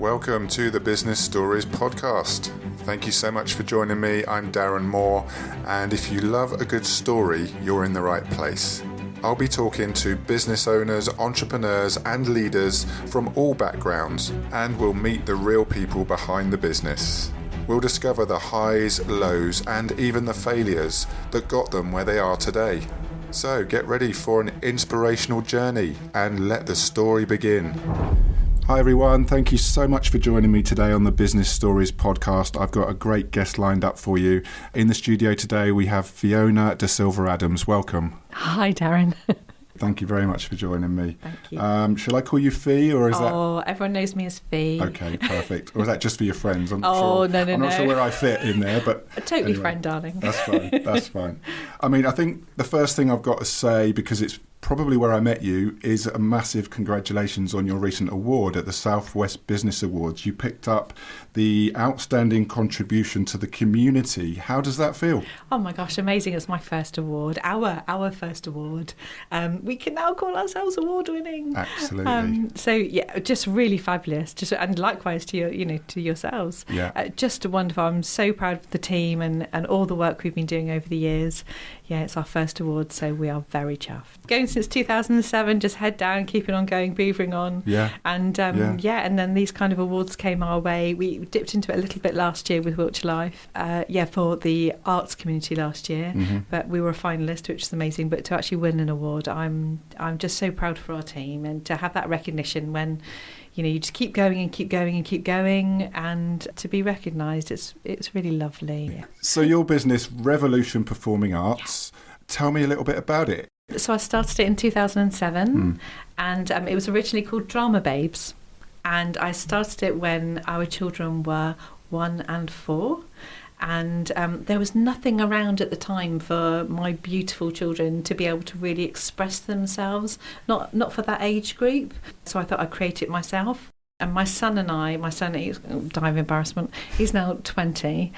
welcome to the Business Stories podcast. Thank you so much for joining me. I'm Darren Moore, and if you love a good story, you're in the right place. I'll be talking to business owners, entrepreneurs, and leaders from all backgrounds, and we'll meet the real people behind the business. We'll discover the highs, lows, and even the failures that got them where they are today. So get ready for an inspirational journey and let the story begin. Hi everyone, thank you so much for joining me today on the Business Stories podcast. I've got a great guest lined up for you. In the studio today we have Fiona de Silva-Adams. Welcome. Hi Darren. Thank you very much for joining me. Thank you. Shall I call you Fee or is that... Oh, everyone knows me as Fee. Okay, perfect. Or is that just for your friends? I'm not sure. No. I'm not sure where I fit in there, but... Totally anyway, friend, darling. That's fine. I mean, I think the first thing I've got to say, because it's probably where I met you, is a massive congratulations on your recent award at the Southwest Business Awards. You picked up the Outstanding Contribution to the Community. How does that feel? Oh my gosh, amazing. It's my first award, our first award. We can now call ourselves award winning. Absolutely. So yeah, just really fabulous. And likewise to to yourselves. Yeah. Just wonderful. I'm so proud of the team and all the work we've been doing over the years. Yeah, it's our first award, so we are very chuffed. Going since 2007, just head down, keeping on going, beavering on. Yeah. And and then these kind of awards came our way. We dipped into it a little bit last year with Wiltshire Life, for the arts community last year. Mm-hmm. But we were a finalist, which is amazing. But to actually win an award, I'm just so proud for our team, and to have that recognition when you just keep going and keep going and keep going, and to be recognised, it's really lovely. Yeah. So your business, Revolution Performing Arts, tell me a little bit about it. So I started it in 2007, and it was originally called Drama Babes, and I started it when our children were 1 and 4. And there was nothing around at the time for my beautiful children to be able to really express themselves, not for that age group. So I thought I'd create it myself. And my son, he's die of embarrassment, he's now 20.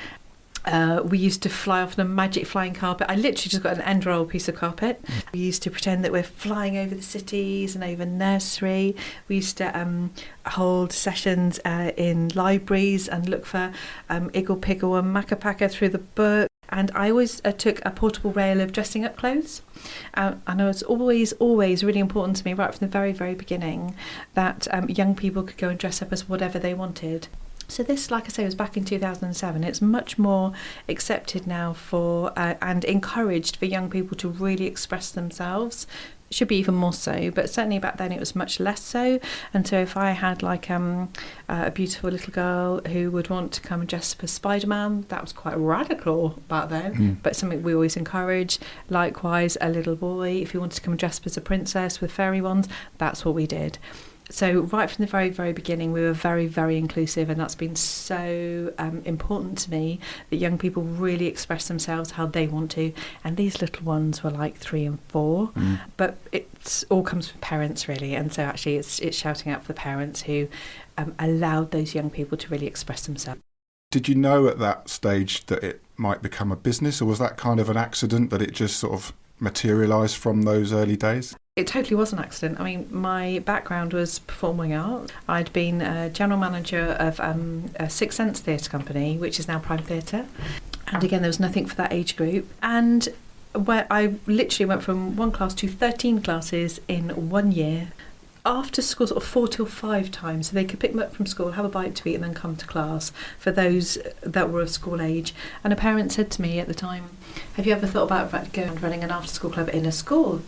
We used to fly off on a magic flying carpet. I literally just got an end roll piece of carpet. We used to pretend that we're flying over the cities and over nursery. We used to hold sessions in libraries and look for Iggle Piggle and Macca Packa through the book. And I always took a portable rail of dressing up clothes. And it was always really important to me right from the very, very beginning that young people could go and dress up as whatever they wanted. So this, like I say, was back in 2007. It's much more accepted now for and encouraged for young people to really express themselves. Should be even more so, but certainly back then it was much less so. And so if I had like a beautiful little girl who would want to come and dress up as Spider-Man, that was quite radical back then, but something we always encourage. Likewise, a little boy, if he wanted to come and dress up as a princess with fairy wands, that's what we did. So right from the very, very beginning, we were very, very inclusive, and that's been so important to me, that young people really express themselves how they want to. And these little ones were like 3 and 4, but it all comes from parents really. And so actually it's shouting out for the parents who allowed those young people to really express themselves. Did you know at that stage that it might become a business, or was that kind of an accident that it just sort of materialised from those early days? It totally was an accident. I mean, my background was performing art. I'd been a general manager of a Sixth Sense theatre company, which is now Prime Theatre. And again, there was nothing for that age group. And where I literally went from 1 class to 13 classes in 1 year. After school, sort of 4 till 5 times, so they could pick them up from school, have a bite to eat, and then come to class for those that were of school age. And a parent said to me at the time, "Have you ever thought about going and running an after-school club in a school?"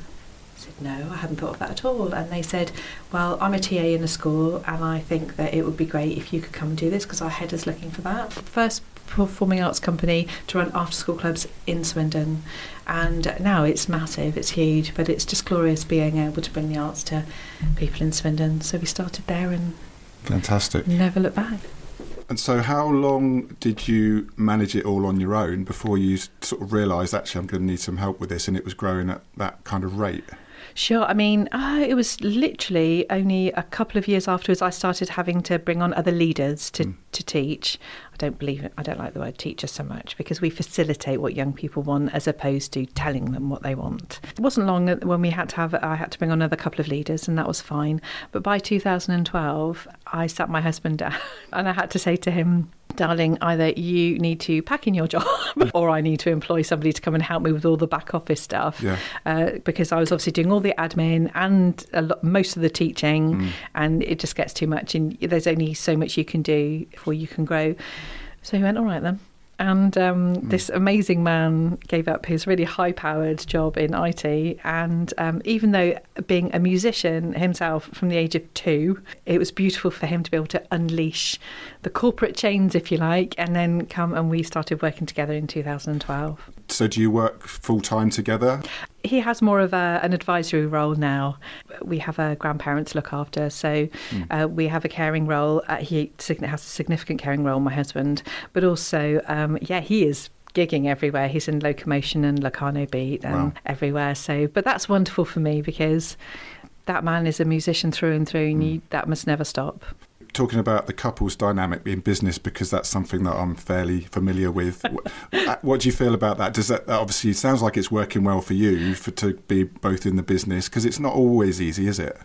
I said, "No, I hadn't thought of that at all." And they said, "Well, I'm a TA in a school, and I think that it would be great if you could come and do this, because our head is looking for that." First performing arts company to run after-school clubs in Swindon, and now it's massive, it's huge, but it's just glorious being able to bring the arts to people in Swindon. So we started there and fantastic, never looked back. And so how long did you manage it all on your own before you sort of realised, actually, I'm going to need some help with this, and it was growing at that kind of rate? Sure. I mean, it was literally only a couple of years afterwards I started having to bring on other leaders to teach. I don't like the word teacher so much, because we facilitate what young people want as opposed to telling them what they want. It wasn't long when I had to bring on another couple of leaders, and that was fine. But by 2012, I sat my husband down and I had to say to him, darling, either you need to pack in your job or I need to employ somebody to come and help me with all the back office stuff. Because I was obviously doing all the admin and most of the teaching, and it just gets too much, and there's only so much you can do before you can grow. So he went, all right then. And this amazing man gave up his really high-powered job in IT. And even though being a musician himself from the age of 2, it was beautiful for him to be able to unleash the corporate chains, if you like, and then come, and we started working together in 2012. So do you work full-time together? He has more of an advisory role now. We have a grandparent to look after, so we have a caring role. He has a significant caring role, my husband, but also, he is gigging everywhere. He's in Locomotion and Locarno Beat and everywhere. So, but that's wonderful for me because that man is a musician through and through, and that must never stop. Talking about the couple's dynamic in business, because that's something that I'm fairly familiar with. What do you feel about that? Does that obviously it sounds like it's working well for you to be both in the business, because it's not always easy, is it?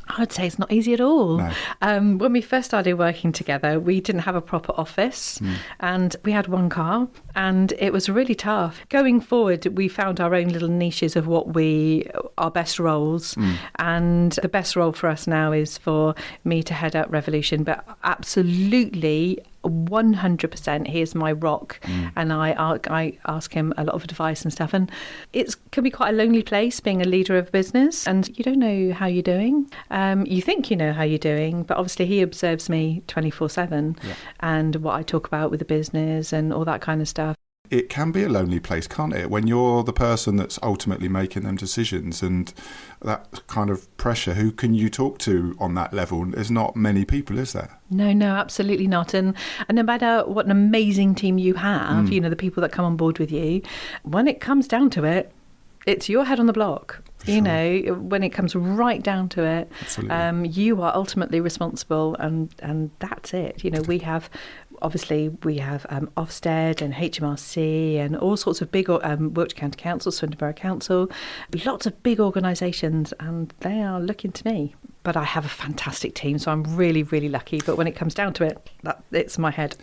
I'd say it's not easy at all. No. When we first started working together, we didn't have a proper office and we had one car, and it was really tough. Going forward, we found our own little niches of our best roles. And the best role for us now is for me to head up Revolution, but absolutely 100% he is my rock, and I ask him a lot of advice and stuff, and it can be quite a lonely place being a leader of business, and you don't know how you're doing. You think you know how you're doing, but obviously he observes me 24/7 and what I talk about with the business and all that kind of stuff. It can be a lonely place, can't it? When you're the person that's ultimately making them decisions, and that kind of pressure, who can you talk to on that level? There's not many people, is there? No, absolutely not. And no matter what an amazing team you have, the people that come on board with you, when it comes down to it, it's your head on the block. When it comes right down to it, you are ultimately responsible, and that's it. We have Ofsted and HMRC and all sorts of big Wiltshire County Council, Swindon Borough Council, lots of big organisations, and they are looking to me. But I have a fantastic team, so I'm really, really lucky. But when it comes down to it, it's my head.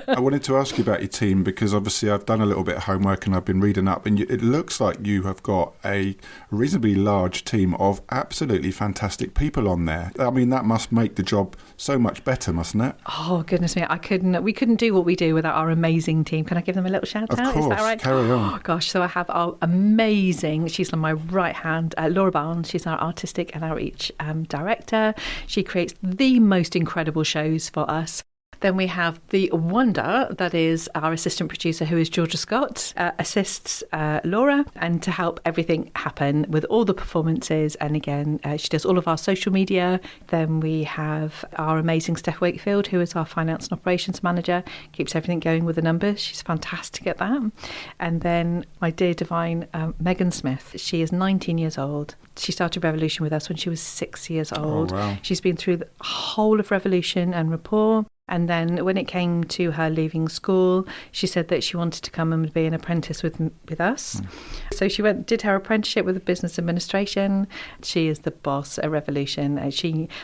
I wanted to ask you about your team, because obviously I've done a little bit of homework and I've been reading up, and it looks like you have got a reasonably large team of absolutely fantastic people on there. I mean, that must make the job so much better, mustn't it? Oh, goodness me. We couldn't do what we do without our amazing team. Can I give them a little shout out? Of course, is that right? Carry on. Oh, gosh. So I have our amazing, she's on my right hand, Laura Barnes. She's our artistic and outreach director. She creates the most incredible shows for us. Then we have the wonder that is our assistant producer, who is Georgia Scott, assists Laura, and to help everything happen with all the performances. And again, she does all of our social media. Then we have our amazing Steph Wakefield, who is our finance and operations manager, keeps everything going with the numbers. She's fantastic at that. And then my dear divine Megan Smith. She is 19 years old. She started Revolution with us when she was 6 years old. Oh, wow. She's been through the whole of Revolution and Rapport. And then when it came to her leaving school, she said that she wanted to come and be an apprentice with us. So she did her apprenticeship with business administration. She is the boss at Revolution.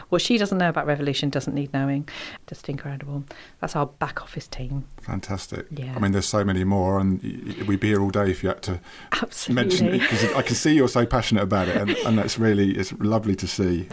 What she doesn't know about Revolution doesn't need knowing. Just incredible. That's our back office team. Fantastic. Yeah. I mean, there's so many more, and we'd be here all day if you had to mention it, because I can see you're so passionate about it, and it's lovely to see.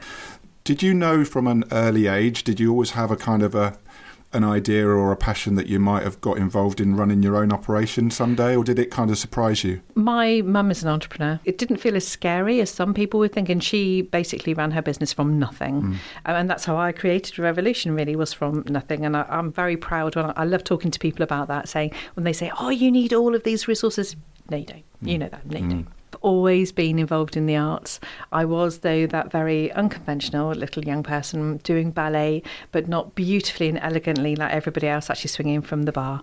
Did you know from an early age, did you always have a kind of an idea or a passion that you might have got involved in running your own operation someday, or did it kind of surprise you? My mum is an entrepreneur. It didn't feel as scary as some people would think, and she basically ran her business from nothing. And that's how I created Revolution, really, was from nothing. And I'm very proud. I love talking to people about that, saying, when they say, oh, you need all of these resources. No, you don't. You know that. No, you don't. Always been involved in the arts. I was, though, that very unconventional little young person doing ballet, but not beautifully and elegantly like everybody else, actually swinging from the bar.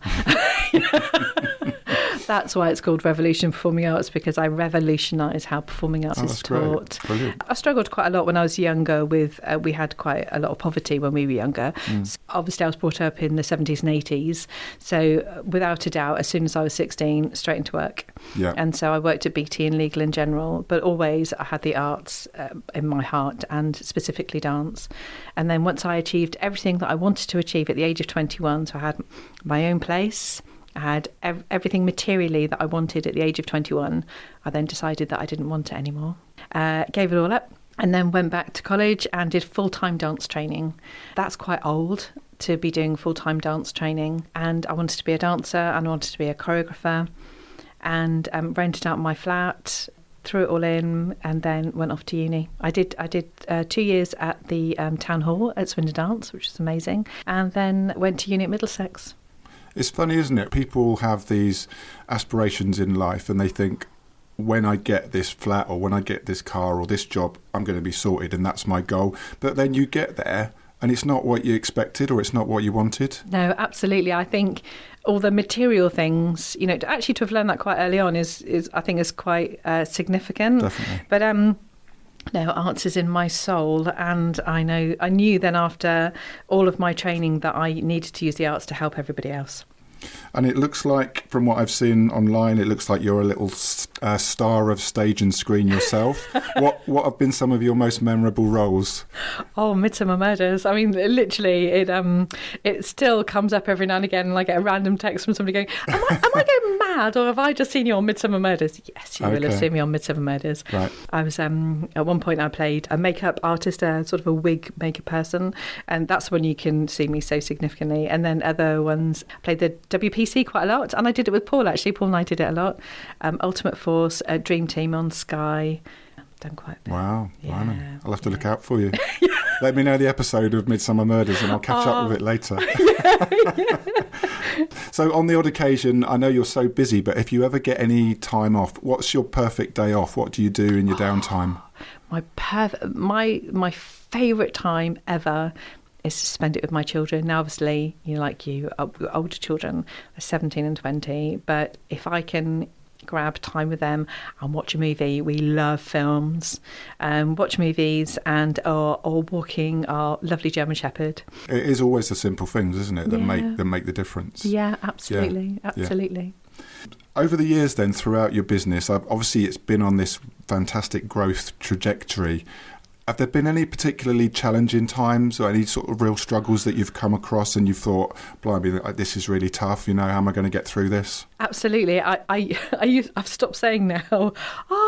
That's why it's called Revolution Performing Arts, because I revolutionise how performing arts is taught. Brilliant. I struggled quite a lot when I was younger with, we had quite a lot of poverty when we were younger. So obviously I was brought up in the 70s and 80s. So without a doubt, as soon as I was 16, straight into work. Yeah. And so I worked at BT and Legal in general, but always I had the arts in my heart, and specifically dance. And then once I achieved everything that I wanted to achieve at the age of 21, so I had my own place, I had everything materially that I wanted at the age of 21. I then decided that I didn't want it anymore. Gave it all up, and then went back to college and did full-time dance training. That's quite old to be doing full-time dance training. And I wanted to be a dancer and I wanted to be a choreographer, and rented out my flat, threw it all in, and then went off to uni. I did 2 years at the town hall at Swindon Dance, which was amazing, and then went to uni at Middlesex. It's funny, isn't it? People have these aspirations in life and they think, when I get this flat or when I get this car or this job, I'm going to be sorted and that's my goal. But then you get there and it's not what you expected, or it's not what you wanted. No, absolutely. I think all the material things, to have learned that quite early on is I think is quite significant. Definitely. But no, arts is in my soul, and I knew then after all of my training that I needed to use the arts to help everybody else. And it looks like, from what I've seen online, it looks like you're a little star of stage and screen yourself. What have been some of your most memorable roles? Oh, Midsummer Murders. I mean, literally, it still comes up every now and again, and I get a random text from somebody going, am I going mad, or have I just seen you on Midsummer Murders? Yes, you will have seen me on Midsummer Murders. Right. I was, at one point I played a makeup artist, sort of a wig makeup person, and that's when you can see me so significantly. And then other ones, I played the WPC quite a lot, and I did it with Paul, actually. Paul and I did it a lot. Ultimate Force, Dream Team on Sky. Done quite a bit. Wow. Yeah. Blimey. I'll have to look out for you. Let me know the episode of Midsummer Murders and I'll catch up with it later. So on the odd occasion, I know you're so busy, but if you ever get any time off, what's your perfect day off? What do you do in your downtime? My favourite time ever is to spend it with my children. Now, obviously, like you, older children, 17 and 20, but if I can grab time with them and watch a movie. We love films, watch movies, and or walking our lovely German Shepherd. It is always the simple things, isn't it, that make the difference. Yeah, absolutely. Over the years then, throughout your business, obviously it's been on this fantastic growth trajectory. Have there been any particularly challenging times or any sort of real struggles that you've come across and you've thought, blimey, this is really tough, how am I going to get through this? Absolutely. I've stopped saying now,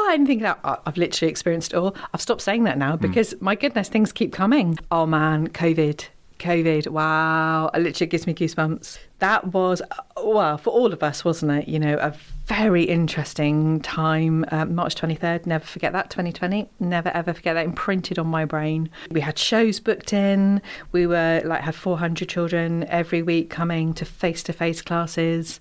anything that I've literally experienced it all. I've stopped saying that now because, my goodness, things keep coming. Oh man, COVID, wow, it literally gives me goosebumps. That was, for all of us, wasn't it? A very interesting time. March 23rd, never forget that, 2020. Never, ever forget that, imprinted on my brain. We had shows booked in. We had 400 children every week coming to face-to-face classes.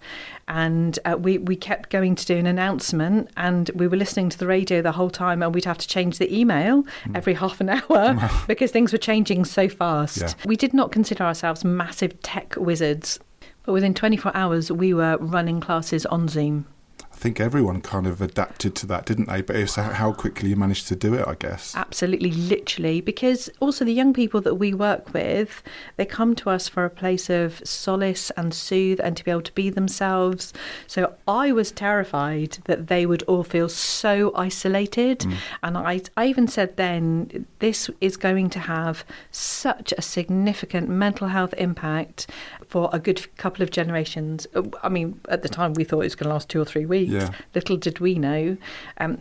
And we kept going to do an announcement, and we were listening to the radio the whole time, and we'd have to change the email every half an hour because things were changing so fast. Yeah. We did not consider ourselves massive tech wizards, but within 24 hours, we were running classes on Zoom. I think everyone kind of adapted to that, didn't they? But it's how quickly you managed to do it, I guess. Absolutely, literally, because also the young people that we work with, they come to us for a place of solace and soothe and to be able to be themselves. So I was terrified that they would all feel so isolated. And I even said then, this is going to have such a significant mental health impact for a good couple of generations. I mean, at the time we thought it was going to last 2 or 3 weeks. Yeah. Little did we know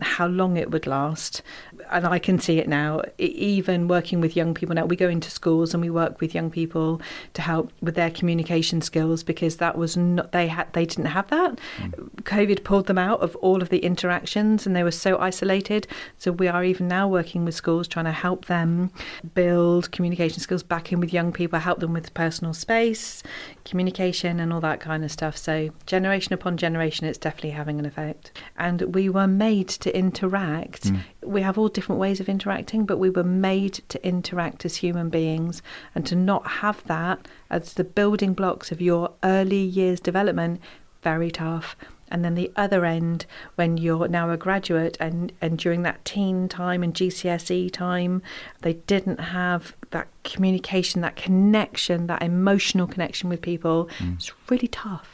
how long it would last. And I can see it now, even working with young people now. We go into schools and we work with young people to help with their communication skills, because that was not, they didn't have that. COVID pulled them out of all of the interactions and they were so isolated. So we are even now working with schools trying to help them build communication skills back in with young people, help them with personal space, communication and all that kind of stuff. So generation upon generation, it's definitely having an effect. And we were made to interact. We have all different ways of interacting, but we were made to interact as human beings, and to not have that as the building blocks of your early years development, very tough. And then the other end, when you're now a graduate and during that teen time and GCSE time, they didn't have that communication, that connection, that emotional connection with people. It's really tough.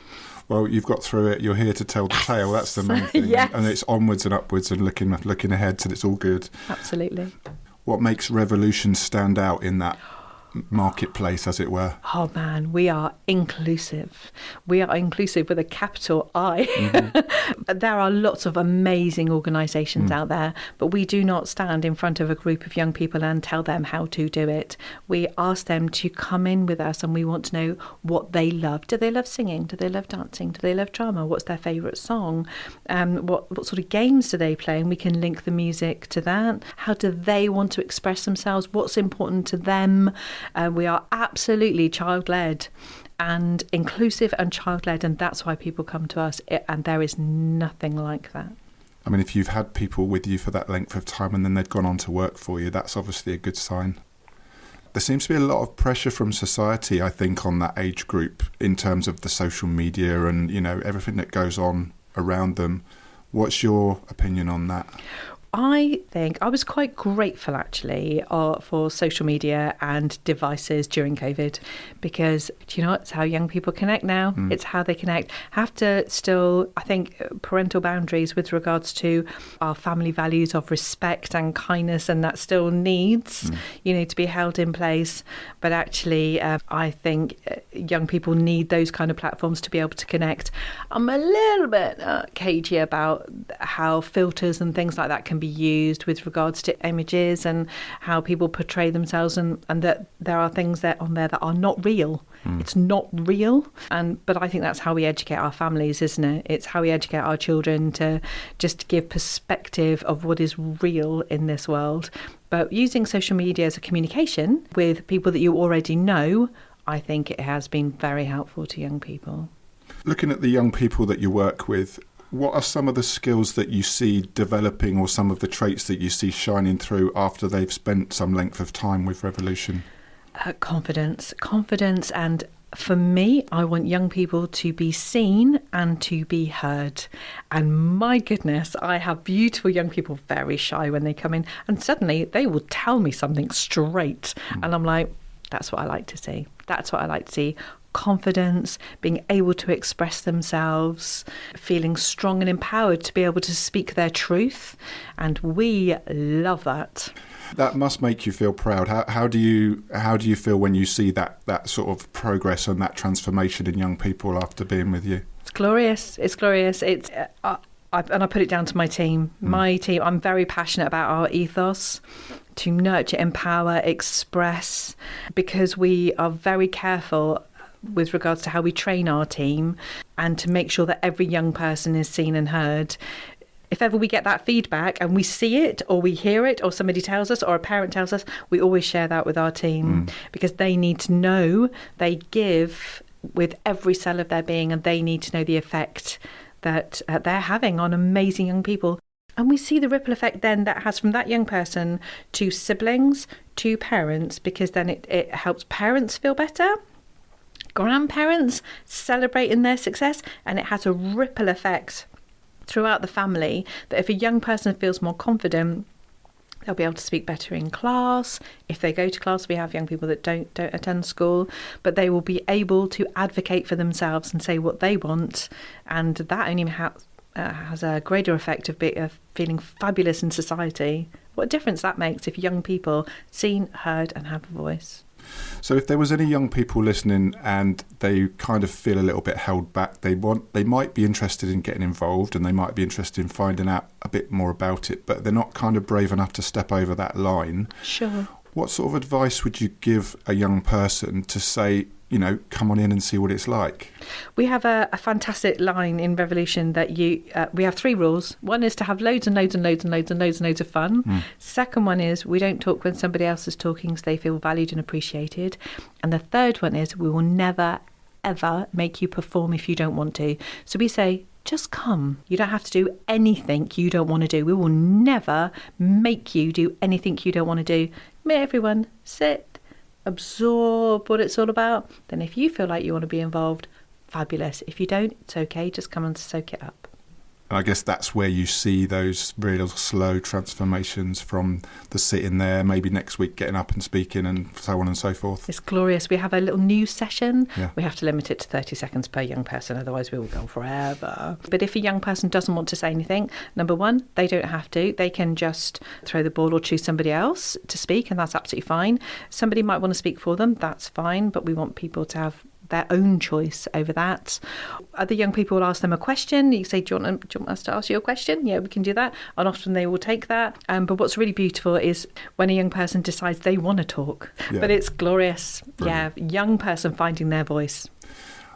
Well, you've got through it. You're here to tell the tale. That's the main thing. Yes. And it's onwards and upwards and looking ahead, so it's all good. Absolutely. What makes Revolution stand out in that marketplace, as it were? Oh man, we are inclusive. We are inclusive with a capital I. There are lots of amazing organisations out there, but we do not stand in front of a group of young people and tell them how to do it. We ask them to come in with us, and we want to know what they love. Do they love singing? Do they love dancing? Do they love drama? What's their favourite song? What sort of games do they play? And we can link the music to that. How do they want to express themselves? What's important to them? We are absolutely child-led and inclusive and child-led, and that's why people come to us, and there is nothing like that. I mean, if you've had people with you for that length of time and then they've gone on to work for you, that's obviously a good sign. There seems to be a lot of pressure from society, I think, on that age group in terms of the social media and, everything that goes on around them. What's your opinion on that? I think I was quite grateful actually for social media and devices during COVID, because it's how young people connect now. It's how they connect. Have to still, I think, parental boundaries with regards to our family values of respect and kindness, and that still needs, to be held in place. But actually, I think young people need those kind of platforms to be able to connect. I'm a little bit cagey about how filters and things like that can be used with regards to images and how people portray themselves, and that there are things that on there that are not real. It's not real. But I think that's how we educate our families, isn't it? It's how we educate our children to just give perspective of what is real in this world. But using social media as a communication with people that you already know, I think it has been very helpful to young people. Looking at the young people that you work with, what are some of the skills that you see developing, or some of the traits that you see shining through after they've spent some length of time with Revolution? Confidence. And for me, I want young people to be seen and to be heard. And my goodness, I have beautiful young people, very shy when they come in, and suddenly they will tell me something straight. And I'm like, that's what I like to see. Confidence, being able to express themselves, feeling strong and empowered to be able to speak their truth. And we love that. That must make you feel proud. How do you feel when you see that sort of progress and that transformation in young people after being with you? It's glorious. And I put it down to my team. My team, I'm very passionate about our ethos to nurture, empower, express, because we are very careful with regards to how we train our team and to make sure that every young person is seen and heard. If ever we get that feedback and we see it or we hear it or somebody tells us or a parent tells us, we always share that with our team because they need to know they give with every cell of their being, and they need to know the effect that they're having on amazing young people. And we see the ripple effect then that has from that young person to siblings, to parents, because then it helps parents feel better, grandparents celebrating their success, and it has a ripple effect throughout the family that if a young person feels more confident, they'll be able to speak better in class. If they go to class, we have young people that don't attend school, but they will be able to advocate for themselves and say what they want, and that only has a greater effect of feeling fabulous in society. What a difference that makes if young people seen, heard and have a voice. So if there was any young people listening and they kind of feel a little bit held back, they might be interested in getting involved and they might be interested in finding out a bit more about it, but they're not kind of brave enough to step over that line. Sure. What sort of advice would you give a young person to say, come on in and see what it's like? We have a fantastic line in Revolution that we have 3 rules. One is to have loads and loads and loads and loads and loads and loads of fun. Second one is we don't talk when somebody else is talking so they feel valued and appreciated. And the third one is we will never, ever make you perform if you don't want to. So we say, just come. You don't have to do anything you don't want to do. We will never make you do anything you don't want to do. May everyone sit, absorb what it's all about. Then if you feel like you want to be involved, fabulous. If you don't, it's okay. Just come and soak it up. And I guess that's where you see those real slow transformations from the sitting there, maybe next week getting up and speaking and so on and so forth. It's glorious. We have a little news session. Yeah. We have to limit it to 30 seconds per young person, otherwise we will go forever. But if a young person doesn't want to say anything, number one, they don't have to. They can just throw the ball or choose somebody else to speak, and that's absolutely fine. Somebody might want to speak for them, that's fine, but we want people to have their own choice over that. Other young people will ask them a question. You say, do you want us to ask you a question? Yeah, we can do that. And often they will take that. But what's really beautiful is when a young person decides they want to talk. Yeah. But it's glorious. Brilliant. Yeah, young person finding their voice.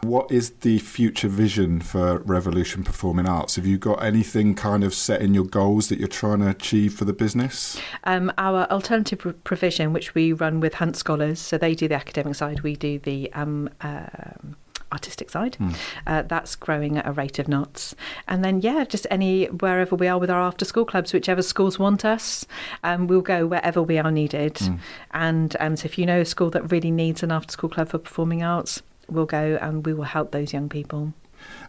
What is the future vision for Revolution Performing Arts? Have you got anything kind of set in your goals that you're trying to achieve for the business? Our alternative provision, which we run with Hunt Scholars, so they do the academic side, we do the artistic side. That's growing at a rate of knots. And then, just wherever we are with our after school clubs, whichever schools want us, we'll go wherever we are needed. And so if you know a school that really needs an after school club for performing arts, we'll go and we will help those young people.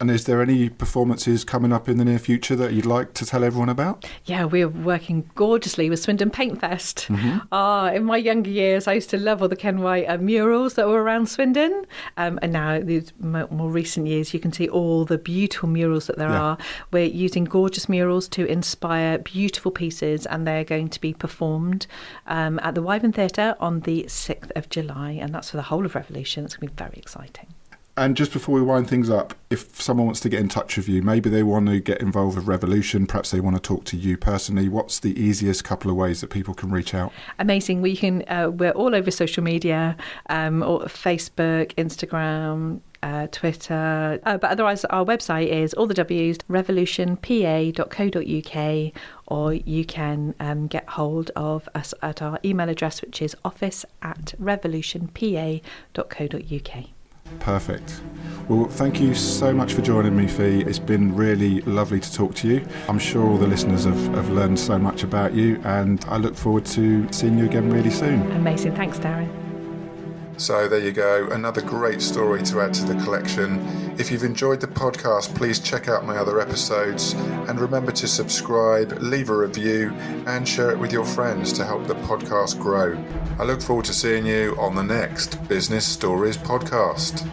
And is there any performances coming up in the near future that you'd like to tell everyone about? Yeah, we're working gorgeously with Swindon Paint Fest. In my younger years, I used to love all the Ken White murals that were around Swindon. And now, these more recent years, you can see all the beautiful murals that there are. We're using gorgeous murals to inspire beautiful pieces, and they're going to be performed at the Wyvern Theatre on the 6th of July. And that's for the whole of Revolution. It's going to be very exciting. And just before we wind things up, if someone wants to get in touch with you, maybe they want to get involved with Revolution, perhaps they want to talk to you personally, what's the easiest couple of ways that people can reach out? Amazing. We're all over social media, or Facebook, Instagram, Twitter. But otherwise, our website is all the W's, revolutionpa.co.uk, or you can get hold of us at our email address, which is office@revolutionpa.co.uk. Perfect. Well, thank you so much for joining me, Fee. It's been really lovely to talk to you. I'm sure all the listeners have learned so much about you, and I look forward to seeing you again really soon. Amazing. Thanks, Darren. So there you go, another great story to add to the collection. If you've enjoyed the podcast, please check out my other episodes, and remember to subscribe, leave a review, and share it with your friends to help the podcast grow. I look forward to seeing you on the next Business Stories podcast.